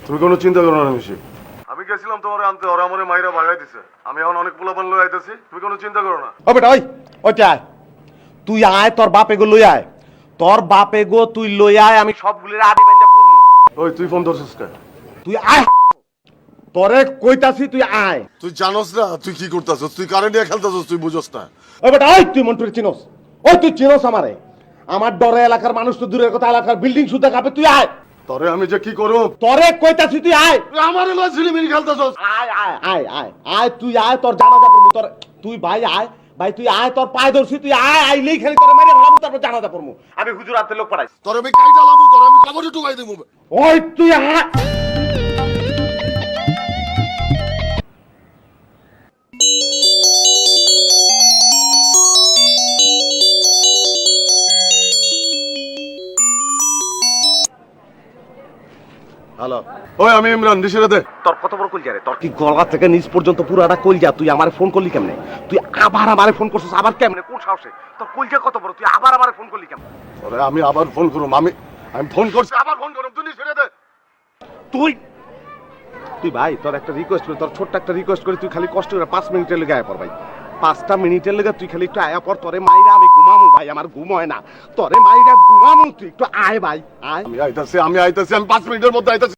তুমি কোনো চিন্তা করো না নিশি। আমি গেছিলাম তোমার আনতে, ওরা আমার মাইরা ভাগাই দিছে। আমি এখন অনেক পোলাপান লই আইতেছি, তুমি কোনো চিন্তা করো না। ও বেটা ওইটা আয়, তুই আয়, তোর বাপে গো লই আয়, তোর বাপে গো তুই লই আয়, আমি সবগুলির আদি বাইন্দা পুরমু। ওই তুই ফোন ধরছিস কে? তুই আয়, তোরে কইতাছি তুই আয়। তুই জানোস না তুই কি করতেছস, তুই কারে নিয়ে খেলতেছস, তুই বুঝোস না। ও বেটা তুই মন্টুরে চিনোস? তুই চিনোস আমারে? আমার ডরে এলাকার মানুষ তো দূরের কথা, এলাকার বিল্ডিং সুদ্ধা কাঁপে। তুই আয়, তোরে আমি যে কি করব। তোরে কইতাছি তুই আয়। তুই আমারে লয় ঝিলিমিলি খেলতেছস। আয় আয় আয় আয় আয়, তুই আয়, তোর জানাজা পড়মু। তোর তুই ভাই আয়, ভাই তুই আয়, তোর পায়ে ধরছি, তুই আয়, আইলেই খালি তোরে মেরে ফেলামু, তারপর জানাজা পড়মু। আমি হুজুর হাতে লোক পাঠাইছি। তোরে আমি কাইটা লামু, তোরে আমি কবরে ঢুকাই দেবো। ওই তুই আয়। হ্যালো, ওই আমি ইমরান, দিশিরে দে। তোর কত বড় কলজা রে? তোর কি গলা থেকে নিচ পর্যন্ত পুরাটা কলজা? তুই আমারে ফোন করলি কেমনে? তুই আবার আমারে ফোন করছিস? আবার কেমনে? কোন সাহসে? তোর কলজা কত বড়? তুই আবার আমারে ফোন করলি কেমনে? তোরে আমি আবার ফোন করুম। আমি ফোন করছি, আবার ফোন করুম, তুই দিশিরে দে। তুই তুই ভাই, তোর একটা রিকোয়েস্ট করি, তোর ছোট্ট একটা রিকোয়েস্ট করি, তুই খালি কষ্ট করে 5 মিনিটের লেগে আয়া পর ভাই। 5টা মিনিটের লেগে তুই খালি একটু আয়া পর। তোরে মাইরা আমি ঘুমামু ভাই, আমার ঘুম হয় না। তোরে মাইরা ঘুমামু, তুই একটু আয় ভাই, আয়। আমি আইতাছি, আমি 5 মিনিটের মধ্যে আইতাছি।